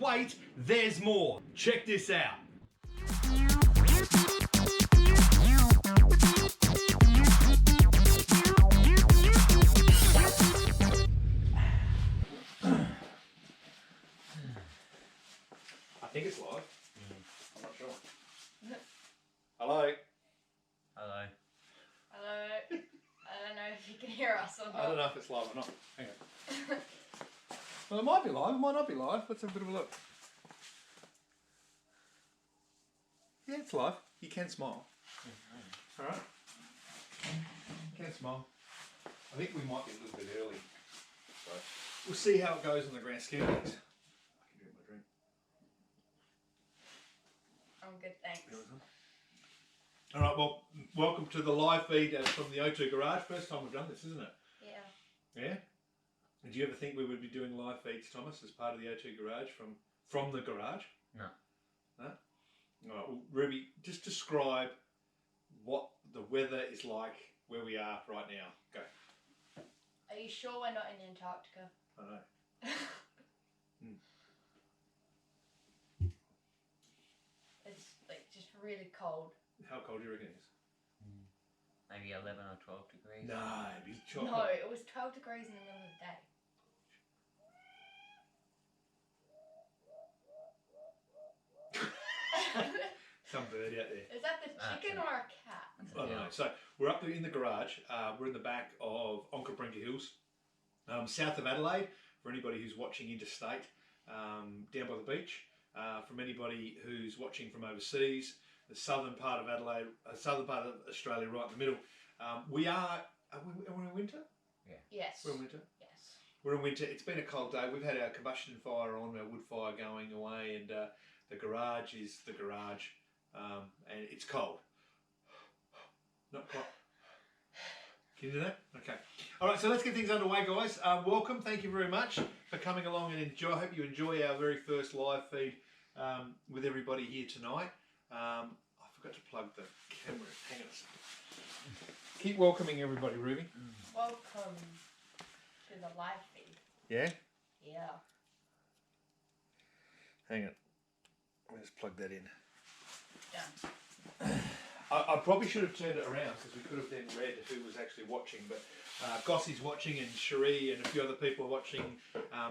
wait, there's more. Check this out. I think it's live. I'm not sure. Hello. Hello. Hello. I don't know if you can hear us or not. I don't know if it's live or not. Hang on. Well, it might be live, it might not be live. Let's have a bit of a look. Yeah, it's live. You can smile. Alright. You can smile. I think we might be a little bit early. So we'll see how it goes on the grand scheme of things. I can drink my drink. I'm good, thanks. Alright, well, welcome to the live feed from the O2 Garage. First time we've done this, isn't it? Yeah. Yeah? Did you ever think we would be doing live feeds, Thomas, as part of the O2 Garage from the garage? No. No? Alright, well, Ruby, just describe what the weather is like where we are right now. Go. Are you sure we're not in Antarctica? I know. It's like just really cold. How cold do you reckon it is? Maybe 11 or 12 degrees. No, it'd be chocolate. No, it was 12 degrees in the middle of the day. Some bird out there. Is that the chicken or a cat? I don't know. So we're up in the garage. We're in the back of Onkaparinga Hills, south of Adelaide. For anybody who's watching interstate, down by the beach. From anybody who's watching from overseas, the southern part of Adelaide, southern part of Australia, right in the middle. We are we in winter? Yeah. Yes. We're in winter. Yes. We're in winter. It's been a cold day. We've had our combustion fire on, our wood fire going away, and the garage is the garage, and it's cold. Not quite. Can you do that? Okay. All right, so let's get things underway, guys. Welcome. Thank you very much for coming along and enjoy. I hope you enjoy our very first live feed with everybody here tonight. I forgot to plug the camera. Hang on a second. Keep welcoming everybody, Ruby. Welcome to the live feed. Yeah? Yeah. Hang on. Let's plug that in. Done. I probably should have turned it around because we could have then read who was actually watching, but Gossie's watching and Cherie and a few other people are watching.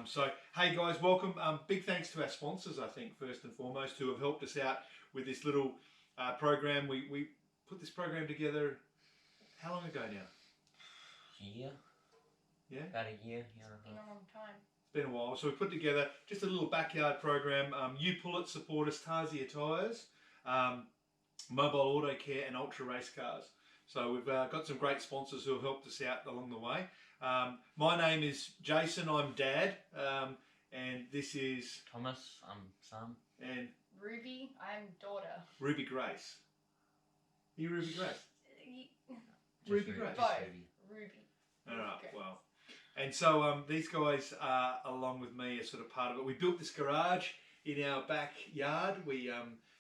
So, hey guys, welcome. Big thanks to our sponsors, I think, first and foremost, who have helped us out with this little program. We put this program together, how long ago now? Year. Yeah? About a year, year It's and been a a half. long time. It's been a while. So we put together just a little backyard program. You Pull It supporters, Tarzia Tyres, Mobile Auto Care and Ultra Race Cars. So we've got some great sponsors who have helped us out along the way. My name is Jason, I'm Dad, and this is... Thomas, I'm Sam. And Ruby, I'm daughter. Ruby Grace. Are you Ruby Grace? Just Ruby Grace. Both. Ruby. Ruby. Alright, Grace. well. And so these guys, along with me, are sort of part of it. We built this garage in our backyard. We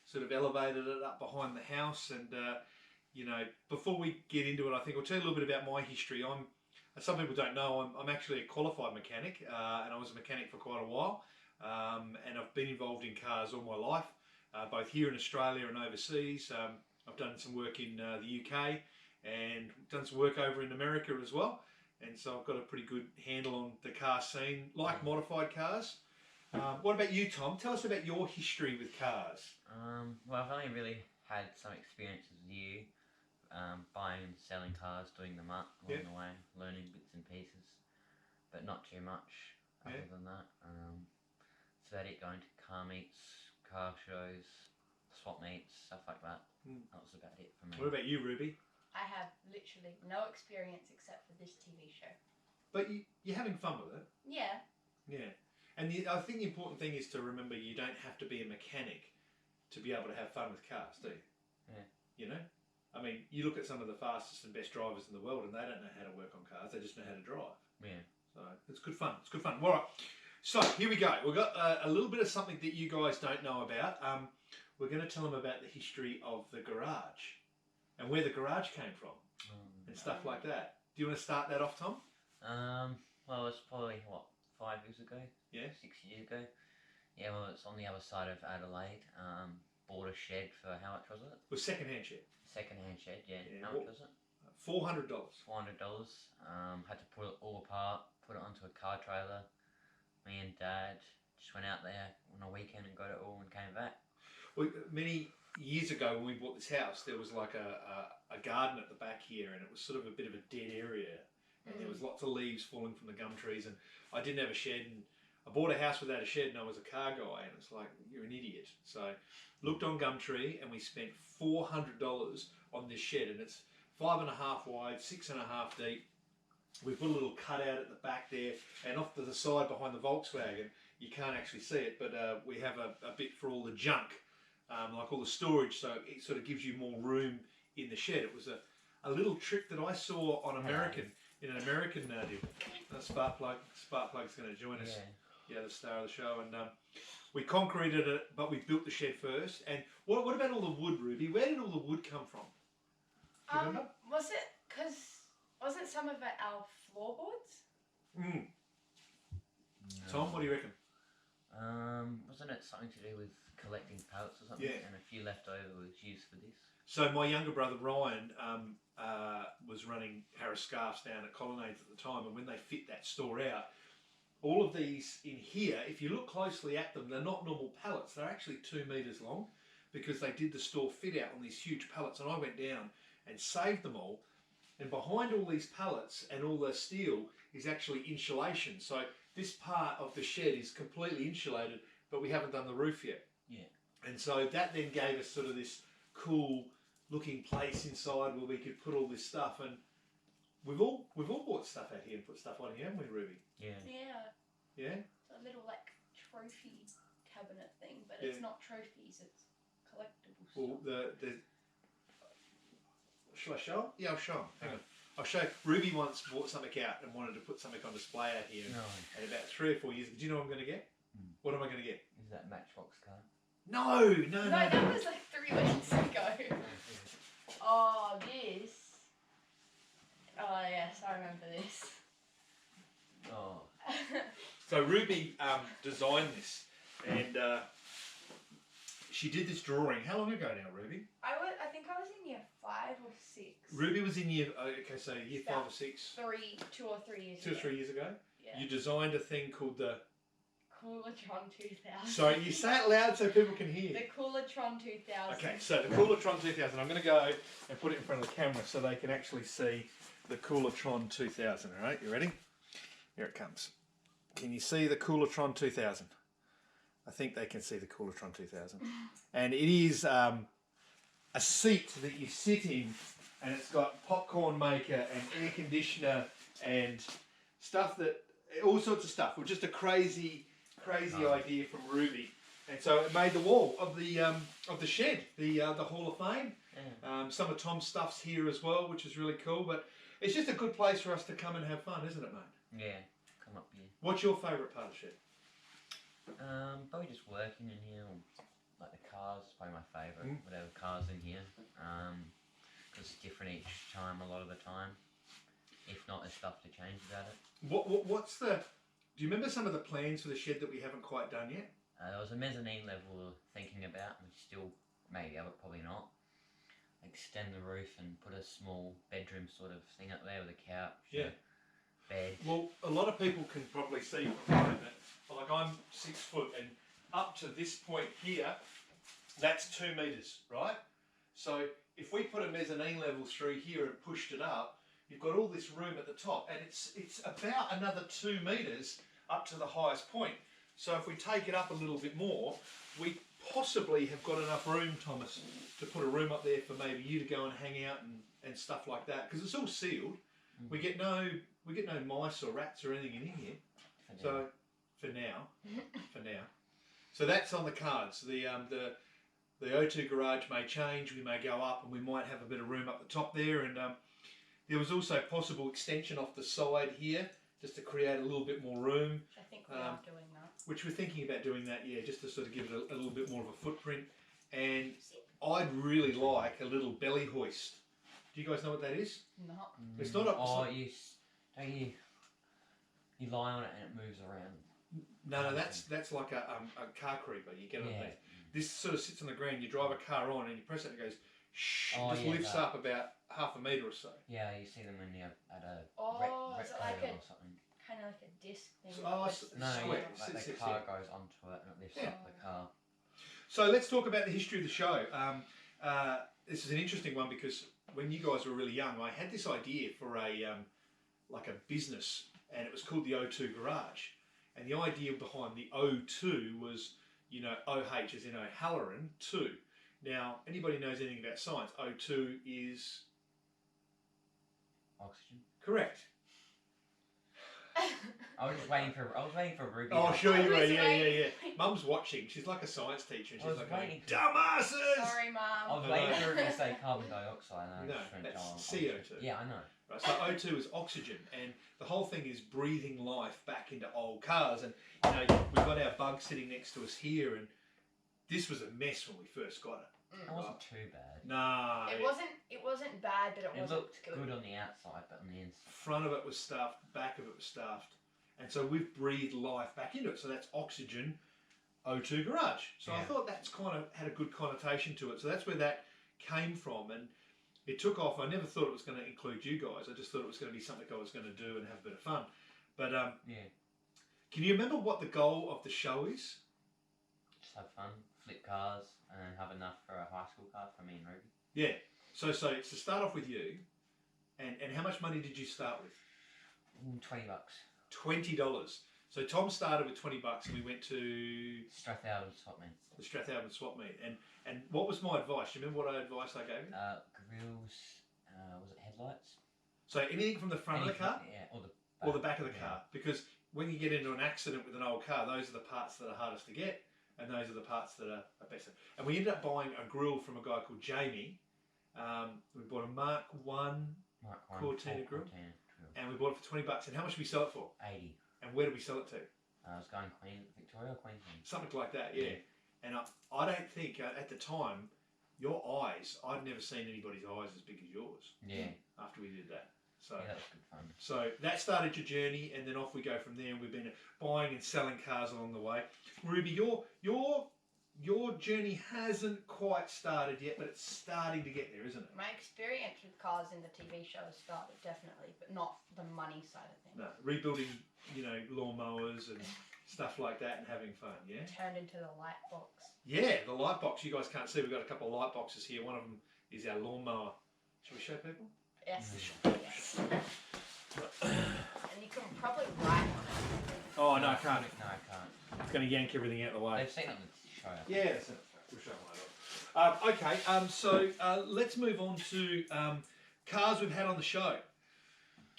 sort of elevated it up behind the house. And, you know, before we get into it, I think I'll tell you a little bit about my history. Some people don't know, I'm actually a qualified mechanic, and I was a mechanic for quite a while. And I've been involved in cars all my life, both here in Australia and overseas. I've done some work in the UK and done some work over in America as well. And so I've got a pretty good handle on the car scene, like modified cars. What about you, Tom? Tell us about your history with cars. Well, I've only really had some experiences with you, buying and selling cars, doing them up along the way, learning bits and pieces, but not too much other than that. That's about it, going to car meets, car shows, swap meets, stuff like that. That was about it for me. What about you, Ruby? I have literally no experience except for this TV show. But you're having fun with it. Yeah. Yeah. And I think the important thing is to remember you don't have to be a mechanic to be able to have fun with cars, do you? Yeah. You know? I mean, you look at some of the fastest and best drivers in the world and they don't know how to work on cars, they just know how to drive. Yeah. So it's good fun. It's good fun. All right. So here we go. We've got a little bit of something that you guys don't know about. We're going to tell them about the history of the garage and where the garage came from and stuff like that. Do you want to start that off, Tom? Well, it's probably, what, 5 years ago? Yeah. 6 years ago. Yeah, well, it's on the other side of Adelaide. Bought a shed for, how much was it? It was second-hand shed. Second-hand shed, yeah. Yeah, How much was it? $400. $400. Had to put it all apart, put it onto a car trailer. Me and Dad just went out there on a weekend and got it all and came back. Well, many years ago when we bought this house, there was like a garden at the back here, and it was sort of a bit of a dead area, and there was lots of leaves falling from the gum trees, and I didn't have a shed, and I bought a house without a shed, and I was a car guy, and it's like, you're an idiot. So looked on Gumtree, and we spent $400 on this shed, and it's 5.5 wide, 6.5 deep. We put a little cutout at the back there, and off to the side behind the Volkswagen, you can't actually see it, but we have a bit for all the junk, like all the storage, so it sort of gives you more room in the shed. It was a little trick that I saw on in an American deal. Sparkplug's going to join us. Yeah, the star of the show, and we concreted it, but we built the shed first. And what about all the wood, Ruby? Where did all the wood come from? Do you remember? Wasn't some of it our floorboards? No. Tom, what do you reckon? Wasn't it something to do with collecting pallets or something? Yeah. And a few left over was used for this. So my younger brother Ryan was running Harris Scarfs down at Colonnades at the time, and when they fit that store out, all of these in here, if you look closely at them, they're not normal pallets. They're actually 2 meters long, because they did the store fit out on these huge pallets, and I went down and saved them all. And behind all these pallets and all the steel is actually insulation. So this part of the shed is completely insulated, but we haven't done the roof yet. Yeah. And so that then gave us sort of this cool looking place inside where we could put all this stuff. And we've all bought stuff out here and put stuff on here, haven't we, Ruby? Yeah. Yeah. Yeah? It's a little like trophy cabinet thing, but Yeah. it's not trophies, it's collectible Well, stuff. Shall I show them? Yeah, I'll show them. Hang on. I'll show you. Ruby once bought something out and wanted to put something on display out here. No. And about 3 or 4 years ago, do you know what I'm going to get? What am I going to get? Is that Matchbox car? No, No, that was like 3 weeks ago. Oh, this. Oh, yes, I remember this. Oh. So Ruby designed this, and she did this drawing. How long ago now, Ruby? I think I was in year 5 or 6. Ruby was in year 5 or 6. 2 or 3 years 2 or 3 years ago. Yeah. You designed a thing called the. Coolatron 2000. Sorry, you say it loud so people can hear. The Coolatron 2000. Okay, so the Coolatron 2000. I'm going to go and put it in front of the camera so they can actually see the Coolatron 2000. All right, you ready? Here it comes. Can you see the Coolatron 2000? I think they can see the Coolatron 2000. And it is a seat that you sit in, and it's got popcorn maker and air conditioner and stuff that, all sorts of stuff. It was just a crazy idea from Ruby. And so it made the wall of the shed, the Hall of Fame. Yeah. Some of Tom's stuff's here as well, which is really cool. But it's just a good place for us to come and have fun, isn't it, mate? Yeah. Come up here. What's your favourite part of the shed? Probably just working in here. Like the cars, probably my favourite. Whatever cars in here. Because it's different each time, a lot of the time. If not, there's stuff to change about it. What's the? Do you remember some of the plans for the shed that we haven't quite done yet? There was a mezzanine level we were thinking about, which still maybe, but probably not. Extend the roof and put a small bedroom sort of thing up there with a couch. Yeah. Bed. Well, a lot of people can probably see from the moment, like I'm 6 foot, and up to this point here, that's 2 meters, right? So if we put a mezzanine level through here and pushed it up, you've got all this room at the top, and it's about another 2 meters up to the highest point. So if we take it up a little bit more, we possibly have got enough room, Thomas, to put a room up there for maybe you to go and hang out and stuff like that, because it's all sealed. We get no mice or rats or anything in here. So for now. So that's on the cards. The O2 Garage may change. We may go up, and we might have a bit of room up the top there. And there was also possible extension off the side here, just to create a little bit more room. I think we are doing that. Which we're thinking about doing that, yeah, just to sort of give it a little bit more of a footprint. And I'd really like a little belly hoist. Do you guys know what that is? No. It's not a... You lie on it and it moves around. No, that's like a car creeper. You get underneath. This sort of sits on the ground. You drive a car on and you press it and it goes shh. It just lifts up about half a metre or so. Yeah, you see them when you're at a is it like or something. Kind of like a disc thing? No, like the car goes onto it and it lifts up the car. So let's talk about the history of the show. This is an interesting one because when you guys were really young, I had this idea for a like a business, and it was called the O2 Garage. And the idea behind the O2 was, you know, OH as in O'Halloran 2. Now, anybody knows anything about science, O2 is oxygen. Correct. I was waiting for Ruby. Oh, sure you were. Yeah. Mum's watching. She's like a science teacher, and she's like, "Dumbasses!" Sorry, Mum. I was waiting for her to say carbon dioxide. And that's CO2. Yeah, I know. Right, so O2 is oxygen, and the whole thing is breathing life back into old cars. And you know, we've got our bug sitting next to us here, and this was a mess when we first got it. It wasn't too bad. Nah. It wasn't bad, but it wasn't looked good on the outside, but on the inside. Front of it was stuffed, back of it was stuffed. And so we've breathed life back into it. So that's oxygen, O2 Garage. So I thought that's kind of had a good connotation to it. So that's where that came from. And it took off. I never thought it was going to include you guys. I just thought it was going to be something I was going to do and have a bit of fun. But can you remember what the goal of the show is? Just have fun, flip cars, and have enough for a high school car for me and Ruby. Yeah. So it's to start off with you. And how much money did you start with? $20. $20. So Tom started with $20 and we went to Strathalbyn swap meet. The Strathalbyn swap meet. And what was my advice? Do you remember what advice I gave you? Grills, was it headlights? So anything from the front of the car? Yeah, or the back of the car. Because when you get into an accident with an old car, those are the parts that are hardest to get and those are the parts that are better. And we ended up buying a grill from a guy called Jamie. We bought a Mark 1 Cortina grill. And we bought it for $20. And how much did we sell it for? 80. And where did we sell it to? I was going Victoria or Queensland. Something like that, yeah. And I don't think at the time, your eyes, I'd never seen anybody's eyes as big as yours. Yeah. After we did that. So that was good fun. So that started your journey, and then off we go from there. And we've been buying and selling cars along the way. Ruby, your journey hasn't quite started yet, but it's starting to get there, isn't it? My experience with cars in the TV show started, definitely, but not the money side of things. No, rebuilding, lawnmowers and stuff like that and having fun, yeah? Turned into the light box. Yeah, the light box. You guys can't see, we've got a couple of light boxes here. One of them is our lawnmower. Should we show people? Yes. Yes. And you can probably ride on it. Oh, no, I can't. No, I can't. It's going to yank everything out of the way. They've seen it in the show. Yeah, that's it. We'll show them later. Okay, so let's move on to cars we've had on the show.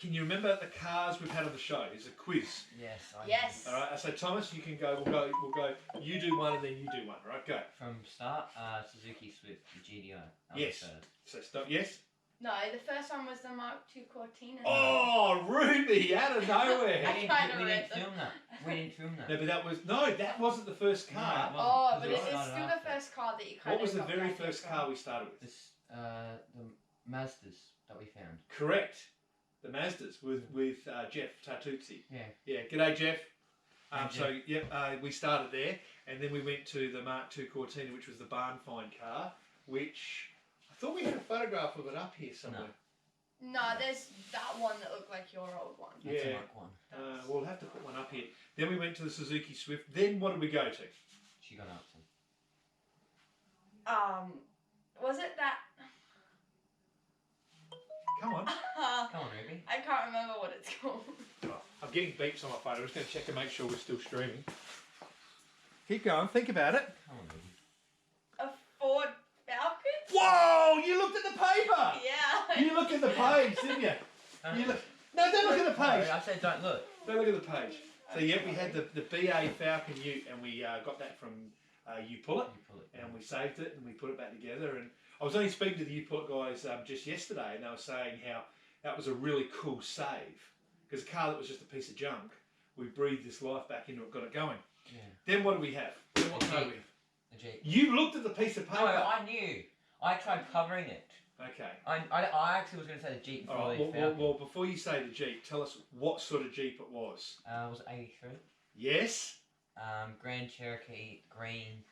Can you remember the cars we've had on the show? It's a quiz. Yes. Yes. All right. So Thomas, you can go. We'll go. You do one, and then you do one. All right. Go. From start, Suzuki Swift, the GDI. Yes. So stop. Yes. No, the first one was the Mark II Cortina. Oh, Ruby, out of nowhere. I kinda we read didn't film that. We didn't film that. No, but that wasn't the first car. No, Oh, but it it's was still the first car that you kind What of was the got very back first from. car we started with? This, the Mazdas that we found. Correct. The Mazdas with Jeff Tartuzzi. Yeah. Yeah. G'day, Jeff. Hey, Jeff. We started there, and then we went to the Mark II Cortina, which was the barn find car, which I thought we had a photograph of it up here somewhere. No, there's that one that looked like your old one. That's Yeah. a Mark 1. We'll have to put one up here. Then we went to the Suzuki Swift. Then what did we go to? She got up to. Was it that? Come on. Come on, Ruby. I can't remember what it's called. I'm getting beeps on my phone. I'm just going to check to make sure we're still streaming. Keep going. Think about it. Come on, Ruby. A Ford Falcon? Whoa! You looked at the paper. Yeah. You looked at the page, didn't you? No, don't look at the page. No, I said don't look. Don't look at the page. So yeah, we had the BA Falcon Ute, and we got that from You Pull It, and we saved it and we put it back together. And I was only speaking to the You Pull It guys just yesterday, and they were saying how that was a really cool save because a car that was just a piece of junk, we breathed this life back into it, got it going. Yeah. Then what do we have? Then what car do we have? The Jeep. You looked at the piece of paper. No, I knew. I tried covering it. Okay. I actually was going to say the Jeep before All right, they found well, before you say the Jeep, tell us what sort of Jeep it was. it was 83. Yes. Grand Cherokee Green.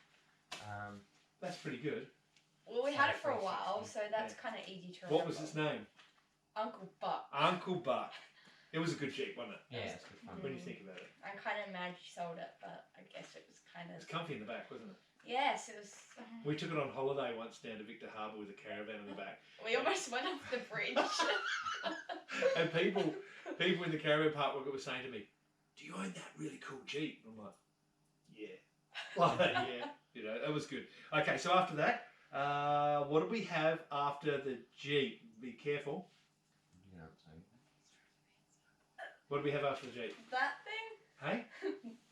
That's pretty good. Well, we had it for a 360. while, so that's kind of easy to remember. What was its name? Uncle Buck. Uncle Buck. It was a good Jeep, wasn't it? Yeah, it's good fun. When you think about it. I'm kind of mad you sold it, but I guess it was kind of... It's comfy in the back, wasn't it? Yes, it was... We took it on holiday once down to Victor Harbour with a caravan in the back. We almost went off the bridge. And people in the caravan park were saying to me, "Do you own that really cool Jeep?" I'm like, "Yeah." Like, yeah. You know, that was good. Okay, so after that, what did we have after the Jeep? Be careful. Yeah, so. What did we have after the Jeep? That thing? Hey?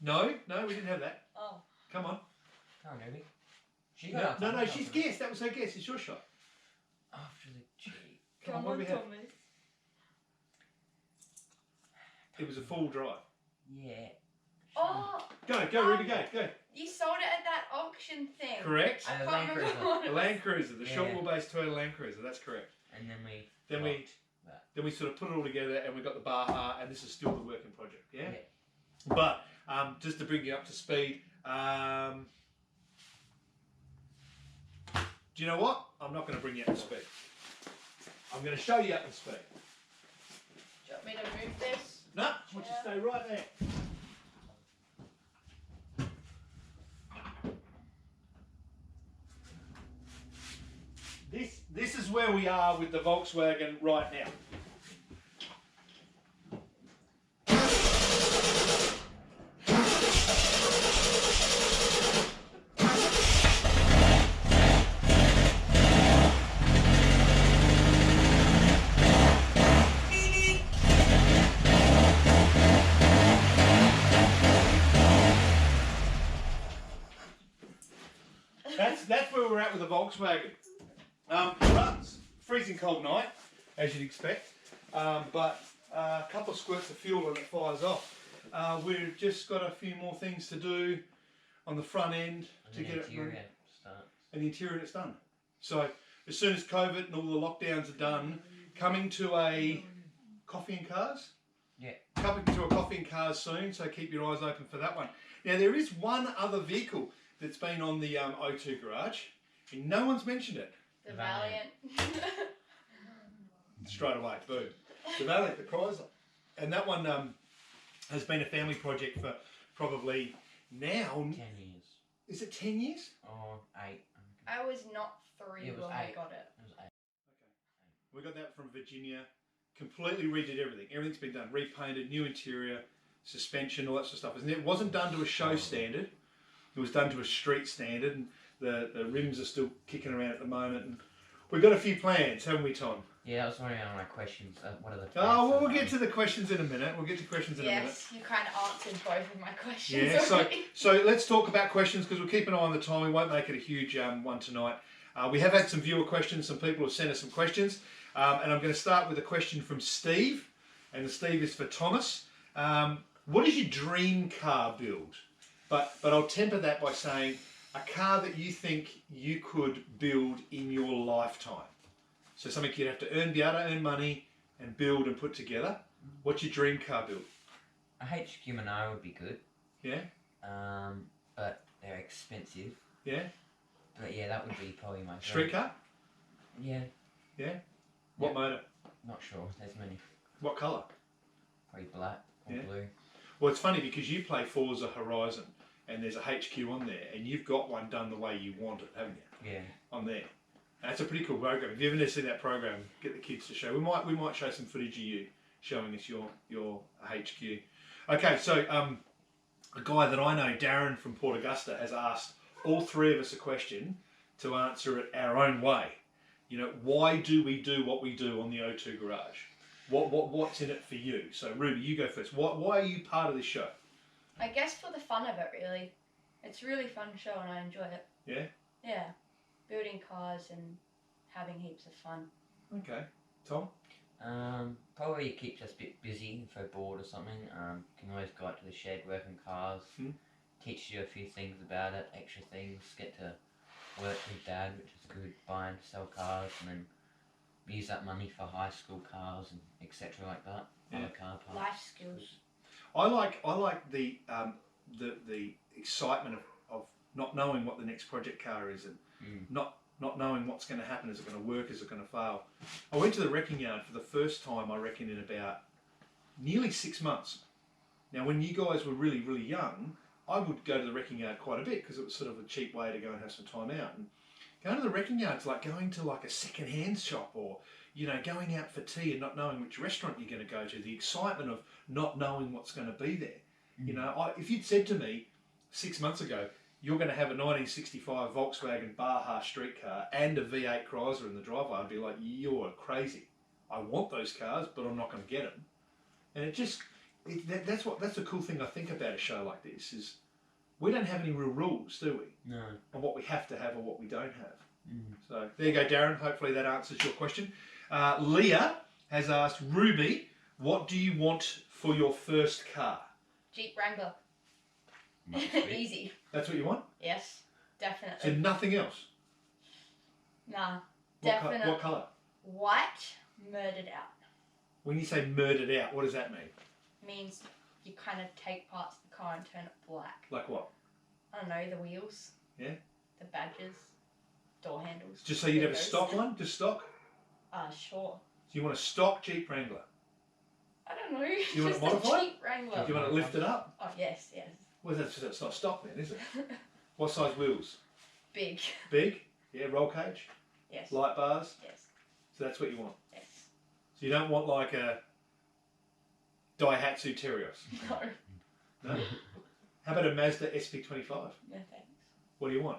No, we didn't have that. Oh. Come on. Come on, Ruby. She No, got no, she's guessed. That was her guess. It's your shot. After the Jeep. Come on, what do we have? Thomas. It was a full drive. Yeah. Oh! Go, Ruby, go. You sold it at that auction thing. Correct. I And the can't Land remember Cruiser. what The it Land Cruiser, the short Yeah. wheelbase Toyota Land Cruiser. That's correct. And then we. Then we sort of put it all together, and we got the Baja, and this is still the working project. Yeah. Yeah. But just to bring you up to speed, do you know what? I'm not going to bring you up to speed. I'm going to show you up to speed. Do you want me to move this? No, I want you to stay right there. This is where we are with the Volkswagen right now. That's where we're at with the Volkswagen. Runs. Freezing cold night, as you'd expect, but a couple of squirts of fuel and it fires off. We've just got a few more things to do on the front end to get it running. And the interior it's done. So as soon as COVID and all the lockdowns are done, coming to a coffee and cars. Yeah. Coming to a coffee and cars soon, so keep your eyes open for that one. Now there is one other vehicle that's been on the O2 Garage, and no one's mentioned it. The Valiant. Straight away, boom. The Valiant, the Chrysler. And that one has been a family project for probably now... 10 years. Is it 10 years? Or 8. I was not 3 It was when I 8. got it. It was 8. Okay. We got that from Virginia. Completely redid everything. Everything's been done. Repainted, new interior, suspension, all that sort of stuff. It wasn't done to a show standard. It was done to a street standard. And the rims are still kicking around at the moment. And we've got a few plans, haven't we, Tom? Yeah, that was one of my questions. What are the plans? Oh, well, we'll get to the questions in a minute. Yes, you kind of answered both of my questions Yeah, already. so let's talk about questions because we'll keep an eye on the time. We won't make it a huge one tonight. We have had some viewer questions. Some people have sent us some questions. And I'm going to start with a question from Steve. And Steve is for Thomas. What is your dream car build? But I'll temper that by saying a car that you think you could build in your lifetime. So something you'd have to be able to earn money and build and put together. What's your dream car build? A HQ&A would be good. Yeah? But they're expensive. Yeah? But yeah, that would be probably my Street car? Yeah. Yeah? What motor? Not sure. There's many. What colour? Probably black or blue. Well, it's funny because you play Forza Horizon and there's a HQ on there and you've got one done the way you want it, haven't you? Yeah. On there. And it's a pretty cool program. If you've ever seen that program, get the kids to show. We might show some footage of you showing us your HQ. Okay, so a guy that I know, Darren from Port Augusta, has asked all three of us a question to answer it our own way. You know, why do we do what we do on the O2 Garage? What's in it for you? So Ruby, you go first. Why are you part of this show? I guess for the fun of it, really. It's a really fun show and I enjoy it. Yeah? Yeah. Building cars and having heaps of fun. Okay. Tom? Probably it keeps us a bit busy if we're bored or something. Can always go out to the shed, work on cars. Teach you a few things about it, extra things. Get to work with Dad, which is good. Buy and sell cars, and then use that money for high school cars and etc. like that. Yeah. Other car parts. Life skills. I like the the excitement of not knowing what the next project car is and not knowing what's going to happen. Is it going to work? Is it going to fail? I went to the wrecking yard for the first time, I reckon, in about nearly 6 months. Now, when you guys were really, really young, I would go to the wrecking yard quite a bit because it was sort of a cheap way to go and have some time out. And going to the wrecking yard's like going to like a second-hand shop, or you know, going out for tea and not knowing which restaurant you're going to go to. The excitement of not knowing what's going to be there. You know, if you'd said to me 6 months ago, you're going to have a 1965 Volkswagen Baja street car and a V8 Chrysler in the driveway, I'd be like, you're crazy. I want those cars, but I'm not going to get them. And that's the cool thing I think about a show like this is we don't have any real rules, do we? No. On what we have to have or what we don't have. So there you go, Darren. Hopefully that answers your question. Leah has asked, Ruby, what do you want for your first car? Jeep Wrangler. Easy. That's what you want? Yes, So definitely. nothing else? Nah, What definitely. colour? White, murdered out. When you say murdered out, what does that mean? Means you kind of take parts of the car and turn it black. Like what? I don't know, the wheels. Yeah. The badges. Door handles. Just so you'd have a windows. stock one? Just stock? Sure. So you want a stock Jeep Wrangler? I don't know. You want it Just modified? a Jeep Wrangler. Do you want it lifted up? Oh, yes, yes. Well, that's not stock then, is it? What size wheels? Big. Big? Yeah, roll cage? Yes. Light bars? Yes. So that's what you want? Yes. So you don't want like a Daihatsu Terios? No. No? How about a Mazda SP25? No thanks. What do you want?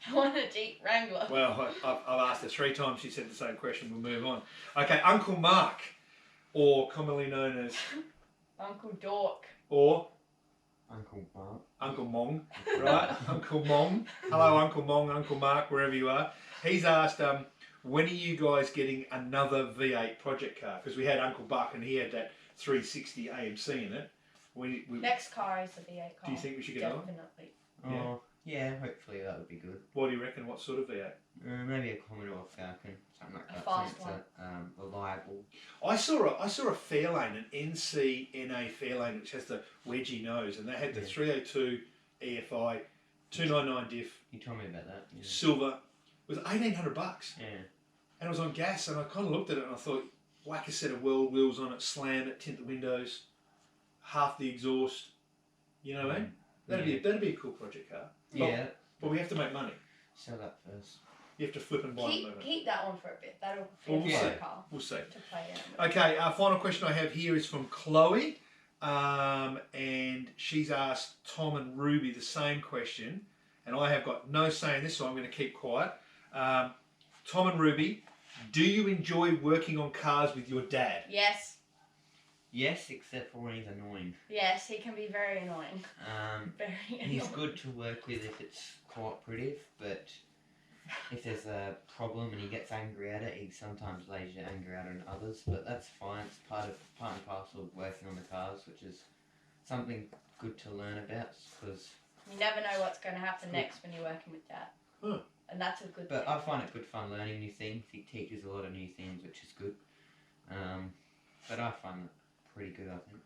I want a Jeep Wrangler. Well, I've asked her 3 times. She said the same question. We'll move on. Okay, Uncle Mark, or commonly known as... Uncle Dork. Or... Uncle Mark. Uncle Mong, right? Uncle Mong. Hello, Uncle Mong, Uncle Mark, wherever you are. He's asked, when are you guys getting another V8 project car? Because we had Uncle Buck and he had that 360 AMC in it. We Next car is a V8 car. Do you think we should get another one? Definitely. Oh, yeah, hopefully that would be good. What do you reckon? What sort of V8? Maybe a Commodore Falcon, something like that. fast something that's reliable. I saw a Fairlane, an NCNA Fairlane, which has the wedgie nose, and they had the 302 EFI, 299 diff, You told me about that. Yeah. silver. It was $1,800, Yeah. and it was on gas. And I kind of looked at it and I thought, whack a set of world wheels on it, slam it, tint the windows, half the exhaust. You know what I mean? That'd be a cool project car. Yeah. But we have to make money. Sell that first. You have to flip and buy them. Keep that one for a bit. That'll Well, feel we'll like see. a car We'll see. to play in. Okay, our final question I have here is from Chloe, and she's asked Tom and Ruby the same question, and I have got no say in this, so I'm going to keep quiet. Tom and Ruby, do you enjoy working on cars with your dad? Yes. Yes, except for when he's annoying. Yes, he can be very annoying. Very annoying. He's good to work with if it's cooperative, but if there's a problem and he gets angry at it, he sometimes lays your anger out on others. But that's fine. It's part and parcel of working on the cars, which is something good to learn about, because You never know what's going to happen next when you're working with Dad. Huh. And that's a good But thing. I find it good fun learning new things. He teaches a lot of new things, which is good. But I find it pretty good, I think.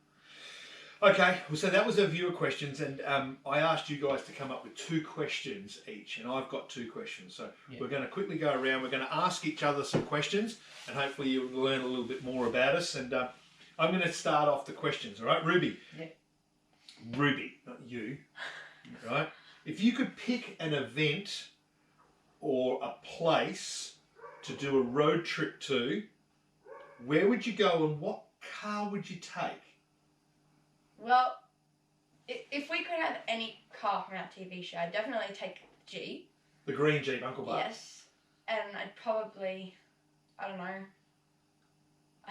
Okay, well, so that was our viewer questions, and I asked you guys to come up with 2 questions each, and I've got 2 questions. So we're going to quickly go around. We're going to ask each other some questions, and hopefully you'll learn a little bit more about us. And I'm going to start off the questions, all right? Ruby. Yeah. Ruby, not you. Right? If you could pick an event or a place to do a road trip to, where would you go and what car would you take? Well, if we could have any car from our TV show, I'd definitely take Jeep. The green Jeep, Uncle Buck. Yes. And I'd probably, I don't know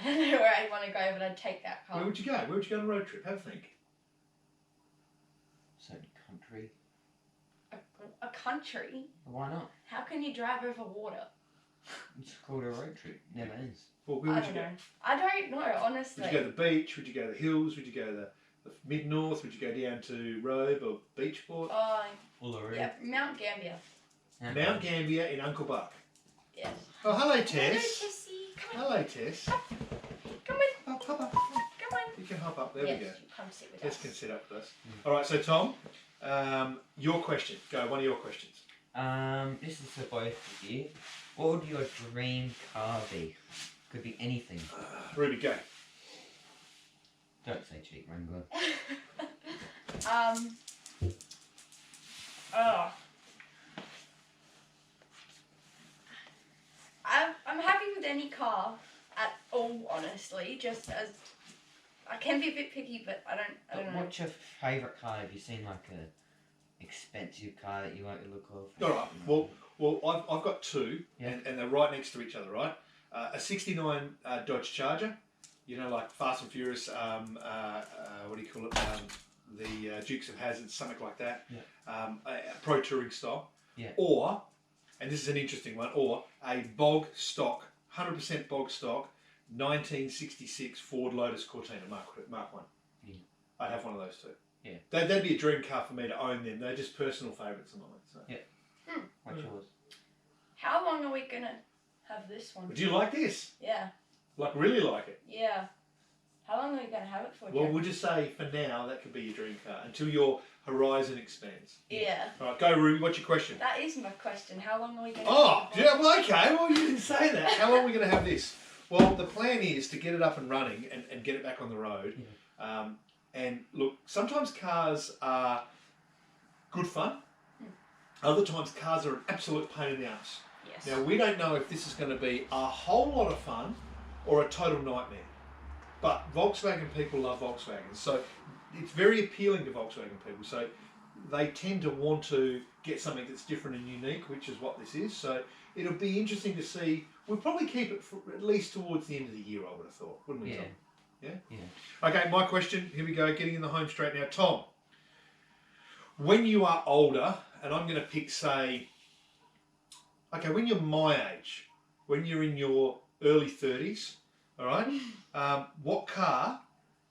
where I'd want to go, but I'd take that car. Where would you go? Where would you go on a road trip? Have a think. Certain country. A country? Why not? How can you drive over water? It's called a road trip. Never ends. Well, where I would don't you go? know. I don't know, honestly. Would you go to the beach? Would you go to the hills? Would you go to the mid-north? Would you go down to Robe or Beachport? Uluru. Yeah, Mount Gambier. Mount Gambier in Uncle Buck. Yes. Oh, hello, Hello, Tess. Tessie. Come on. Hello, Tess. Come on. Oh, Papa. Come on. You can hop up. There yes, we go. you come sit with Tess us. can sit up with us. All right, so Tom, your question. Go, one of your questions. This is for both of you. What would your dream car be? Could be anything. Ruby, go. Don't say Jeep Wrangler. Oh. I'm happy with any car at all, honestly. Just as I can be a bit picky, but I don't know. What's your favourite car? Have you seen like a expensive car that you like the look of? All right. Well, I've got two, and they're right next to each other, right? A '69 Dodge Charger, you know, like Fast and Furious. What do you call it? The Dukes of Hazzard, something like that. Yeah. A pro touring style. Yeah. Or, and this is an interesting one, or a bog stock, 100% bog stock, 1966 Ford Lotus Cortina Mark 1. Yeah. I'd have one of those two. Yeah. That'd be a dream car for me to own them. They're just personal favourites of mine. So. Yeah. What's yours? How long are we gonna have this one? Do you like this? Yeah. Like, really like it? Yeah. How long are we gonna have it for? Well, Jack? we'll just say for now that could be your dream car until your horizon expands. Yeah. All right, go Ruby. What's your question? That is my question. How long are we gonna? Oh, have it for? yeah. Well, okay. Well, you didn't say that. How long are we going to have this? Well, the plan is to get it up and running and get it back on the road. Yeah. And look, sometimes cars are good fun. Other times cars are an absolute pain in the ass. Yes. Now, we don't know if this is going to be a whole lot of fun or a total nightmare. But Volkswagen people love Volkswagen. So it's very appealing to Volkswagen people. So they tend to want to get something that's different and unique, which is what this is. So it'll be interesting to see. We'll probably keep it for at least towards the end of the year, I would have thought, wouldn't we, Yeah. Tom? Yeah? Yeah. Okay, my question, here we go, getting in the home straight now. Tom, when you are older, and I'm going to pick, say, okay, when you're my age, when you're in your early 30s, all right, what car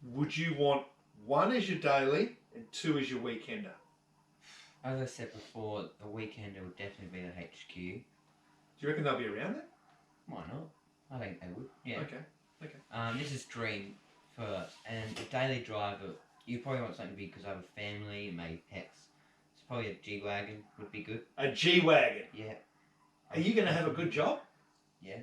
would you want, one as your daily and two as your weekender? As I said before, the weekender would definitely be the HQ. Do you reckon they'll be around there? Why not? I think they would. Yeah. Okay. This is dream first, and a daily driver. You probably want something big because I have a family, maybe pets. It's probably a G-Wagon would be good. A G-Wagon? Yeah. Are you going to have a good job? Yeah.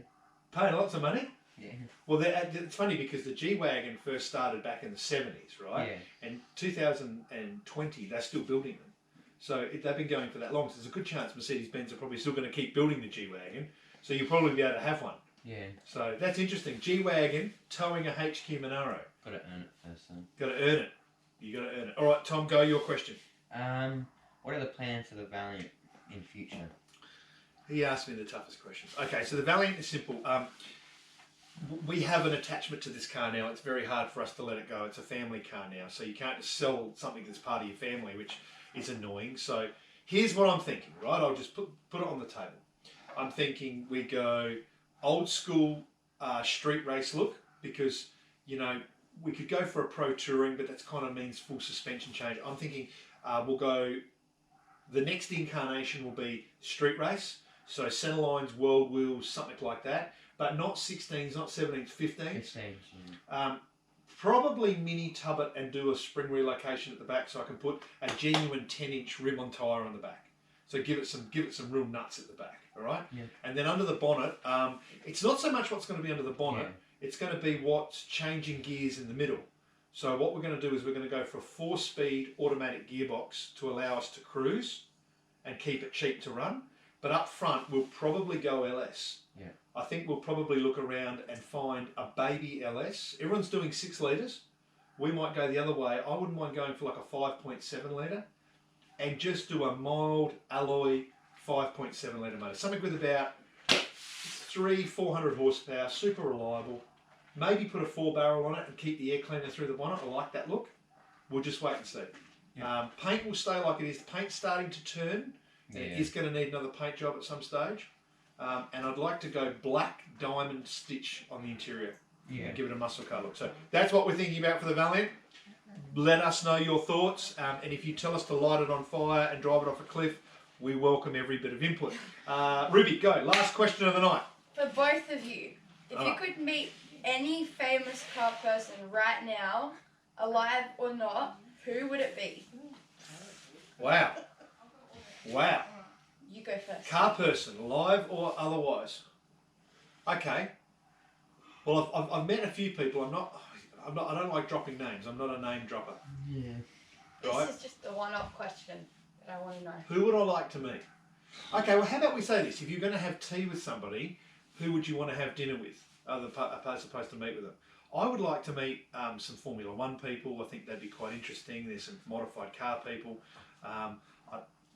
Paying lots of money? Yeah. Well, it's funny because the G-Wagon first started back in the 70s, right? Yeah. And 2020, they're still building them. So they've been going for that long. So there's a good chance Mercedes-Benz are probably still going to keep building the G-Wagon. So you'll probably be able to have one. Yeah. So that's interesting. G-Wagon towing a HQ Monaro. Got to earn it first, then. Got to earn it. You got to earn it. All right, Tom, go your question. What are the plans for the Valiant in future? He asked me the toughest questions. Okay, so the Valiant is simple. We have an attachment to this car now. It's very hard for us to let it go. It's a family car now, so you can't just sell something that's part of your family, which is annoying. So here's what I'm thinking, right? I'll just put it on the table. I'm thinking we go old school street race look because, you know, we could go for a pro touring, but that kind of means full suspension change. I'm thinking we'll go, the next incarnation will be street race. So center lines, world wheels, something like that. But not 16s, not 17s, 15s. Probably mini tub it and do a spring relocation at the back so I can put a genuine 10-inch rim on tyre on the back. So give it some real nuts at the back, all right? Yeah. And then under the bonnet, it's not so much what's going to be under the bonnet, Yeah. it's going to be what's changing gears in the middle. So what we're going to do is we're going to go for a 4-speed automatic gearbox to allow us to cruise and keep it cheap to run. But up front, we'll probably go LS. Yeah. I think we'll probably look around and find a baby LS. Everyone's doing 6 litres. We might go the other way. I wouldn't mind going for like a 5.7 litre and just do a mild alloy 5.7 litre motor. Something with about 300-400 horsepower, super reliable. Maybe put a 4-barrel on it and keep the air cleaner through the bonnet. I like that look. We'll just wait and see. Yeah. Paint will stay like it is. The paint's starting to turn. And it is going to need another paint job at some stage. And I'd like to go black diamond stitch on the interior. Yeah. And give it a muscle car look. So that's what we're thinking about for the Valiant. Let us know your thoughts. And if you tell us to light it on fire and drive it off a cliff, we welcome every bit of input. Ruby, go. Last question of the night. For both of you, if you could meet any famous car person right now, alive or not, who would it be? Wow. Wow. You go first. Car person, alive or otherwise? Okay. Well, I've met a few people. I don't like dropping names. I'm not a name dropper. Yeah. Right? This is just the one-off question that I want to know. Who would I like to meet? Okay, well, how about we say this? If you're going to have tea with somebody, who would you want to have dinner with, as opposed to meet with them? I would like to meet some Formula One people. I think that'd be quite interesting. There's some modified car people.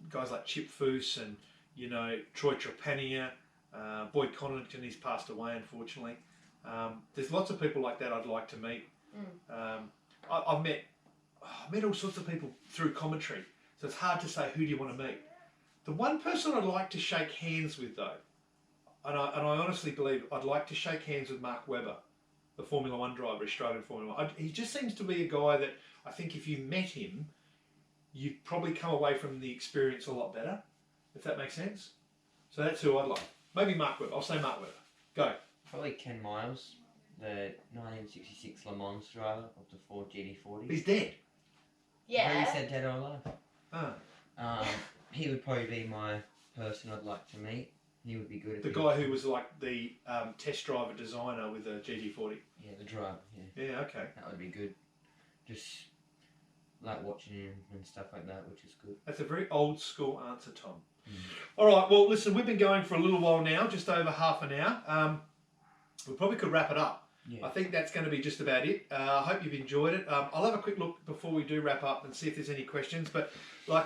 Guys like Chip Foose and, Troy Trepanier, Boyd Connaughton, he's passed away, unfortunately. There's lots of people like that I'd like to meet. I've met all sorts of people through commentary, so it's hard to say who do you want to meet. The one person I'd like to shake hands with, though, and I honestly believe I'd like to shake hands with Mark Webber, the Formula One driver, Australian Formula One. He just seems to be a guy that I think if you met him, you'd probably come away from the experience a lot better, if that makes sense. So that's who I'd like. Maybe Mark Webber. I'll say Mark Webber. Go. Probably Ken Miles, the 1966 Le Mans driver of the Ford GT40. He's dead. Yeah. He said dead or alive. Ah. He would probably be my person I'd like to meet. He would be good at The guy who was like the test driver designer with the GT40. Yeah, the driver, yeah. Yeah, okay. That would be good. Just like watching him and stuff like that, which is good. That's a very old school answer, Tom. All right, well, listen, we've been going for a little while now, just over half an hour. We probably could wrap it up. Yeah. I think that's going to be just about it. I hope you've enjoyed it. I'll have a quick look before we do wrap up and see if there's any questions. But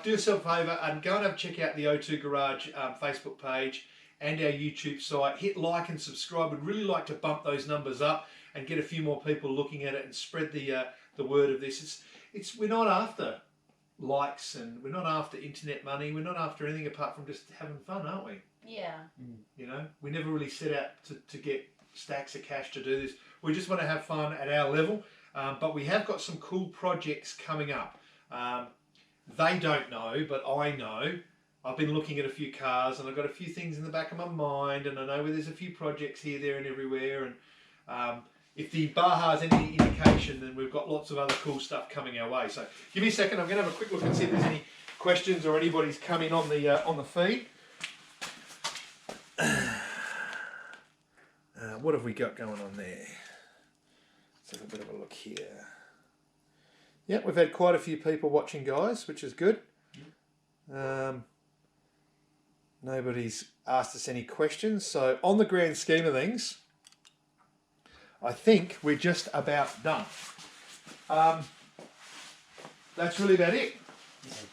do yourself a favour and go and check out the O2 Garage Facebook page and our YouTube site. Hit like and subscribe. We'd really like to bump those numbers up and get a few more people looking at it and spread the word of this. We're not after likes and we're not after internet money. We're not after anything apart from just having fun, aren't we? Yeah. We never really set out to get stacks of cash to do this. We just want to have fun at our level, but we have got some cool projects coming up. They don't know, but I know. I've been looking at a few cars and I've got a few things in the back of my mind, and I know there's a few projects here, there and everywhere, and if the Baja's any indication, then we've got lots of other cool stuff coming our way. So give me a second, I'm going to have a quick look and see if there's any questions or anybody's coming on the feed. What have we got going on there? Let's have a bit of a look here. Yep, we've had quite a few people watching, guys, which is good. Nobody's asked us any questions. So on the grand scheme of things, I think we're just about done. That's really about it.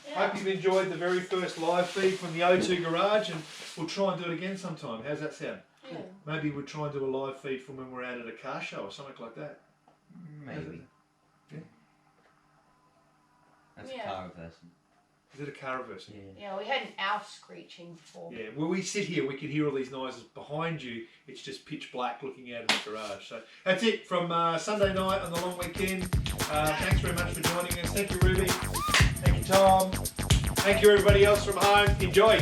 Yeah. Hope you've enjoyed the very first live feed from the O2 Garage, and we'll try and do it again sometime. How's that sound? Yeah. Maybe we'll try and do a live feed from when we're out at a car show or something like that. Maybe. Yeah. That's Yeah. a car reversing. Is it a car reversing? Yeah. Yeah, we had an owl screeching before. Yeah, when we sit here, we can hear all these noises behind you. It's just pitch black looking out of the garage. So that's it from Sunday night on the long weekend. Thanks very much for joining us. Thank you, Ruby. Thank you, Tom. Thank you, everybody else from home. Enjoy.